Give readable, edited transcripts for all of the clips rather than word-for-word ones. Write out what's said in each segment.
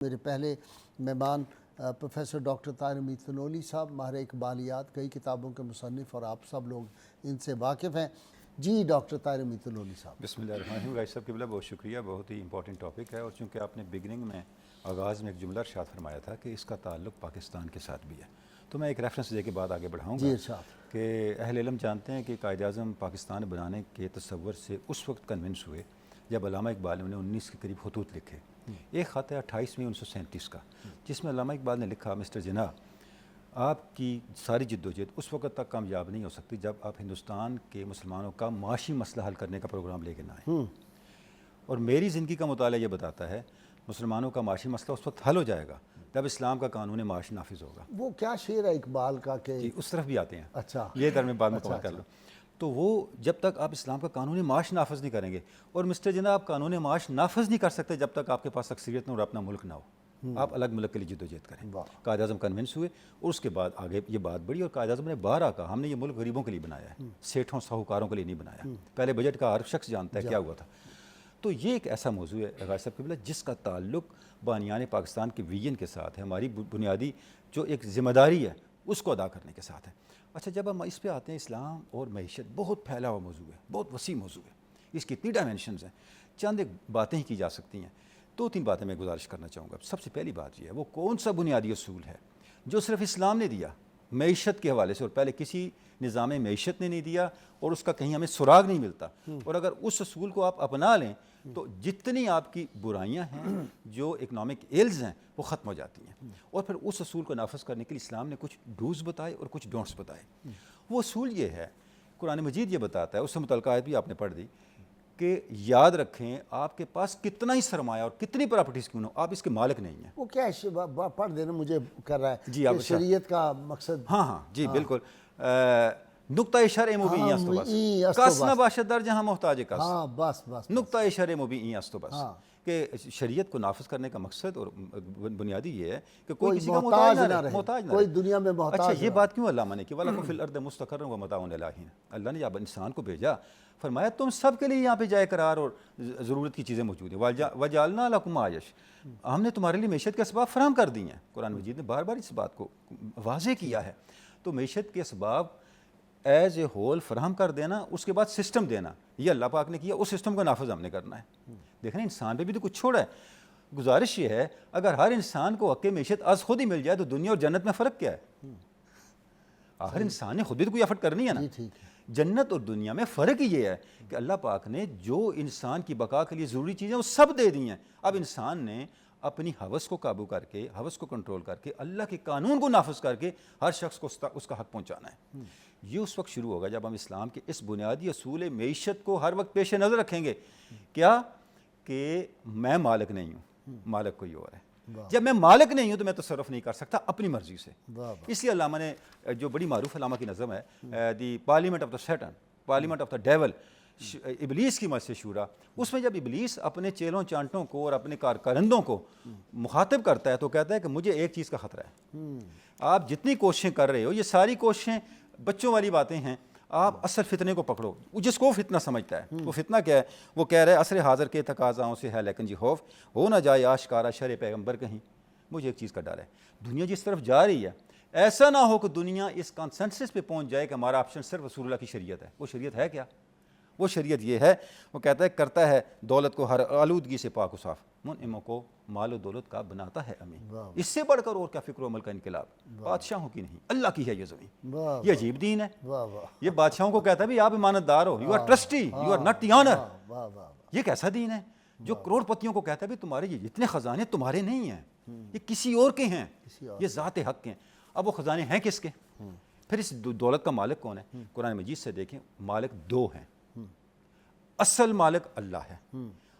میرے پہلے مہمان پروفیسر ڈاکٹر طاہر امید فنولی صاحب، ماہر اقبالیات، کئی کتابوں کے مصنف، اور آپ سب لوگ ان سے واقف ہیں۔ جی ڈاکٹر طاہر امید فنولی صاحب۔ بسم اللہ الرحمن الرحیم۔ رائس صاحب قبلہ بہت شکریہ، بہت ہی امپورٹنٹ ٹاپک ہے، اور چونکہ آپ نے بگننگ میں آغاز میں ایک جملہ ارشاد فرمایا تھا کہ اس کا تعلق پاکستان کے ساتھ بھی ہے، تو میں ایک ریفرنس دے کے بعد آگے بڑھاؤں گا۔ جی ارشاد۔ کہ اہل علم جانتے ہیں کہ قائد اعظم پاکستان بنانے کے تصور سے اس وقت کنونس ہوئے جب علامہ اقبال نے 19 کے قریب خطوط لکھے۔ ایک خط ہے 28 مئی 1937 کا، جس میں علامہ اقبال نے لکھا: مسٹر جناح، آپ کی ساری جد و جہد اس وقت تک کامیاب نہیں ہو سکتی جب آپ ہندوستان کے مسلمانوں کا معاشی مسئلہ حل کرنے کا پروگرام لے کے نہ آئیں، اور میری زندگی کا مطالعہ یہ بتاتا ہے مسلمانوں کا معاشی مسئلہ اس وقت حل ہو جائے گا جب اسلام کا قانون معاش نافذ ہوگا۔ وہ کیا شعر ہے اقبال کا کہ جی اس طرف بھی آتے ہیں، اچھا یہ در میں بعد میں کر لوں۔ تو وہ جب تک آپ اسلام کا قانون معاش نافذ نہیں کریں گے، اور مسٹر جناح آپ قانون معاش نافذ نہیں کر سکتے جب تک آپ کے پاس اکثریت نہ اور اپنا ملک نہ ہو، آپ الگ ملک کے لیے جد و جہد کریں۔ قائد اعظم کنونس ہوئے، اور اس کے بعد آگے یہ بات بڑھی، اور قائد اعظم نے بارہ کہا ہم نے یہ ملک غریبوں کے لیے بنایا ہے، سیٹھوں ساہوکاروں کے لیے نہیں بنایا۔ پہلے بجٹ کا ہر شخص جانتا ہے کیا ہوا تھا۔ تو یہ ایک ایسا موضوع ہے غازی صاحب قبلہ جس کا تعلق بانیان پاکستان کے ویژن کے ساتھ ہے، ہماری بنیادی جو ایک ذمہ داری ہے اس کو ادا کرنے کے ساتھ ہے۔ اچھا، جب ہم اس پہ آتے ہیں، اسلام اور معیشت بہت پھیلا ہوا موضوع ہے، بہت وسیع موضوع ہے، اس کی اتنی ڈائمینشنز ہیں، چند ایک باتیں ہی کی جا سکتی ہیں۔ دو تین باتیں میں گزارش کرنا چاہوں گا۔ سب سے پہلی بات یہ ہے، وہ کون سا بنیادی اصول ہے جو صرف اسلام نے دیا معیشت کے حوالے سے، اور پہلے کسی نظام معیشت نے نہیں دیا، اور اس کا کہیں ہمیں سراغ نہیں ملتا، اور اگر اس اصول کو آپ اپنا لیں تو جتنی آپ کی برائیاں ہیں، جو اکنامک ایلز ہیں، وہ ختم ہو جاتی ہیں۔ اور پھر اس اصول کو نافذ کرنے کے لیے اسلام نے کچھ ڈوز بتائے اور کچھ ڈونٹس بتائے۔ وہ اصول یہ ہے، قرآن مجید یہ بتاتا ہے، اس سے متعلقہ آیت بھی آپ نے پڑھ دی، کہ یاد رکھیں آپ کے پاس کتنا ہی سرمایہ اور کتنی پراپرٹیز کیوں نہ ہو، آپ اس کے مالک نہیں ہیں۔ وہ کیا پڑھ دینا مجھے کر رہا ہے جی آپ شریعت کا مقصد؟ ہاں جی بالکل۔ نقطۂ شرع مبین است و بس، کس نہ باشد در جہاں محتاج کس۔ ہاں بس بس نقطۂ شرع مبین است و بس، کہ شریعت کو نافذ کرنے کا مقصد اور بنیادی یہ ہے کہ کوئی کسی کا محتاج نہ رہے، کوئی دنیا میں محتاج۔ اچھا، یہ بات کیوں علامہ نے کہ وَلَكُمْ فِي الْأَرْضِ مُسْتَقَرٌّ وَمَتَاعٌ إِلَىٰ حِينٍ، اللہ نے جب انسان کو بھیجا فرمایا تم سب کے لیے یہاں پہ جائے قرار اور ضرورت کی چیزیں موجود ہیں، وَجَعَلْنَا لَكُمْ مَعَيْشَ، ہم نے تمہارے لیے معیشت کے اسباب فراہم کر دی ہیں۔ قرآن مجید نے بار بار اس بات کو واضح کیا ہے۔ تو معیشت کے اسباب ایز اے ہول فراہم کر دینا، اس کے بعد سسٹم دینا، یہ اللہ پاک نے کیا، اس سسٹم کا نافذ ہم نے کرنا ہے۔ دیکھیں انسان پہ بھی تو کچھ چھوڑا ہے۔ گزارش یہ ہے، اگر ہر انسان کو حق معیشت از خود ہی مل جائے تو دنیا اور جنت میں فرق کیا ہے؟ ہر انسان نے خود بھی تو کوئی ایفرٹ کرنی ہے نا۔ جنت اور دنیا میں فرق ہی یہ ہے کہ اللہ پاک نے جو انسان کی بقا کے لیے ضروری چیزیں وہ سب دے دی ہیں، اب انسان نے اپنی ہوس کو قابو کر کے، ہوس کو کنٹرول کر کے، اللہ کے قانون کو نافذ کر کے ہر شخص کو اس کا حق پہنچانا ہے۔ یہ اس وقت شروع ہوگا جب ہم اسلام کے اس بنیادی اصول معیشت کو ہر وقت پیش نظر رکھیں گے، کیا کہ میں مالک نہیں ہوں، مالک کوئی اور ہے۔ جب میں مالک نہیں ہوں تو میں تصرف نہیں کر سکتا اپنی مرضی سے۔ اس لیے علامہ نے جو بڑی معروف علامہ کی نظم ہے، the parliament of the Satan, parliament of the devil, ابلیس کی مجلس شورا، اس میں جب ابلیس اپنے چیلوں چانٹوں کو اور اپنے کارکرندوں کو مخاطب کرتا ہے تو کہتا ہے کہ مجھے ایک چیز کا خطرہ ہے، آپ جتنی کوششیں کر رہے ہو یہ ساری کوششیں بچوں والی باتیں ہیں، آپ اصل فتنے کو پکڑو، جس کو فتنہ سمجھتا ہے۔ وہ فتنہ کیا ہے؟ وہ کہہ رہے عصر حاضر کے تقاضاؤں سے ہے لیکن جی خوف ہو نہ جائے آشکارا شرع پیغمبر کہیں۔ مجھے ایک چیز کا ڈر ہے، دنیا جس طرف جا رہی ہے ایسا نہ ہو کہ دنیا اس کنسنسس پہ پہنچ جائے کہ ہمارا آپشن صرف رسول اللہ کی شریعت ہے۔ وہ شریعت ہے کیا؟ وہ شریعت یہ ہے، وہ کہتا ہے کرتا ہے دولت کو ہر آلودگی سے پاک و صاف، منعموں کو مال و دولت کا بناتا ہے امین۔ اس سے بڑھ کر اور کیا فکر و عمل کا انقلاب؟ بادشاہوں کی نہیں، اللہ کی ہے یہ زمین۔ یہ عجیب دین ہے، یہ بادشاہوں کو کہتا ہے بھی آپ امانت دار ہو، you are trustee, you are not the owner. یہ کیسا دین ہے جو کروڑ پتیوں کو کہتا ہے بھی تمہارے یہ جتنے خزانے تمہارے نہیں ہیں، یہ کسی اور کے ہیں، یہ ذات حق کے ہیں۔ اب وہ خزانے ہیں کس کے؟ پھر اس دولت کا مالک کون ہے؟ قرآن مجید سے دیکھیں، مالک دو ہیں، اصل مالک اللہ ہے،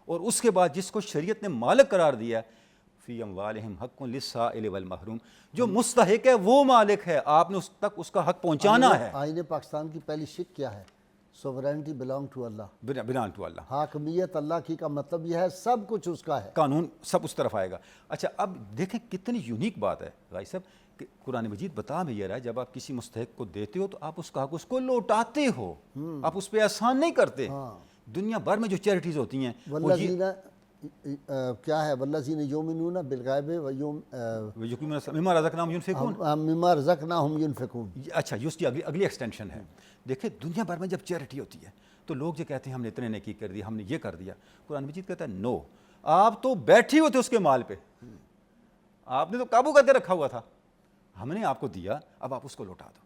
اور اس کے بعد جس کو شریعت نے مالک قرار دیا ہے، فی اموالہم حق للسائل والمحروم، جو مستحق ہے وہ مالک ہے، آپ نے اس تک اس کا حق پہنچانا ہے۔ آئین پاکستان کی پہلی شک کیا ہے؟ Sovereignty belong to Allah, belong to Allah, حاکمیت اللہ کی کا مطلب یہ ہے سب کچھ اس کا ہے، قانون سب اس طرف آئے گا۔ اچھا اب دیکھیں کتنی یونیک بات ہے غازی صاحب کہ قرآن مجید بتا میں یہ رہا ہے جب آپ کسی مستحق کو دیتے ہو تو آپ اس کا حق اس کو لوٹاتے ہو، آپ اس پہ احسان نہیں کرتے۔ دنیا بھر میں جو چیریٹیز ہوتی ہیں، والذین کیا ہے والذین یؤمنون بالغیب و مما رزقناہم ینفقون. مما رزقناہم ینفقون. اچھا یہ اس کی اگلی ایکسٹینشن ہے. دیکھیں دنیا بھر میں جب چیریٹی ہوتی ہے تو لوگ جو کہتے ہیں ہم نے اتنے نیکی کر دی, ہم نے یہ کر دیا, قرآن مجید کہتا ہے نو, آپ تو بیٹھی ہوتے اس کے مال پہ, آپ نے تو قابو کر کے رکھا ہوا تھا, ہم نے آپ کو دیا, اب آپ اس کو لوٹا دو.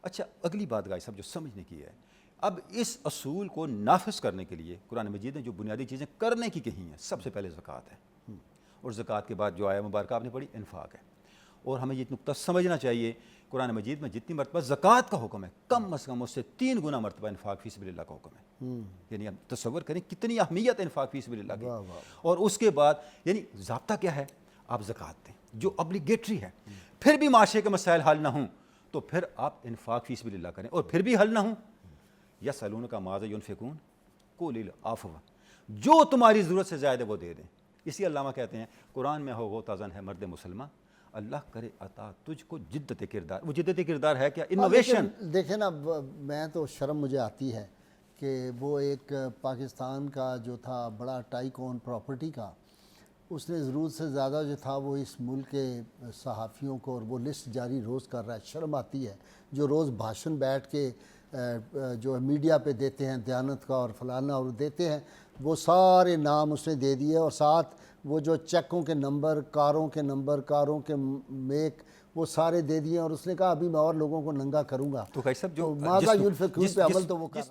اچھا اگلی بات گائے صاحب جو سمجھنے کی ہے, اب اس اصول کو نافذ کرنے کے لیے قرآن مجید نے جو بنیادی چیزیں کرنے کی کہی ہیں, سب سے پہلے زکوٰۃ ہے, اور زکوٰۃ کے بعد جو آیا مبارکہ آپ نے پڑھی انفاق ہے. اور ہمیں یہ نقطہ سمجھنا چاہیے, قرآن مجید میں جتنی مرتبہ زکوٰۃ کا حکم ہے کم از کم اس سے 3 گنا مرتبہ انفاق فی سبیل اللہ کا حکم ہے. یعنی آپ تصور کریں کتنی اہمیت انفاق فی سبیل اللہ کی. اور اس کے بعد یعنی ضابطہ کیا ہے, آپ زکوٰۃ دیں جو ابلیگیٹری ہے, پھر بھی معاشرے کے مسائل حل نہ ہوں تو پھر آپ انفاق فی سبیل اللہ کریں, اور پھر بھی حل نہ ہوں یسألونک ماذا ینفقون قل العفو, جو تمہاری ضرورت سے زیادہ وہ دے دیں. اسی علامہ کہتے ہیں قرآن میں ہو غوطہ ہے مرد مسلمان, اللہ کرے عطا تجھ کو جدت کردار. وہ جدت کردار ہے کیا؟ انوویشن. دیکھیں نا, میں تو شرم مجھے آتی ہے کہ وہ ایک پاکستان کا جو تھا بڑا ٹائکون پراپرٹی کا, اس نے ضرورت سے زیادہ جو تھا وہ اس ملک کے صحافیوں کو, اور وہ لسٹ جاری روز کر رہا ہے. شرم آتی ہے جو روز بھاشن بیٹھ کے جو میڈیا پہ دیتے ہیں, دیانت کا اور فلانا اور دیتے ہیں, وہ سارے نام اس نے دے دیے, اور ساتھ وہ جو چیکوں کے نمبر, کاروں کے نمبر, کاروں کے میک, وہ سارے دے دیے, اور اس نے کہا ابھی میں اور لوگوں کو ننگا کروں گا. تو بھائی صاحب جو ماذا ینفقون پہ عمل تو وہ کر رہا ہے.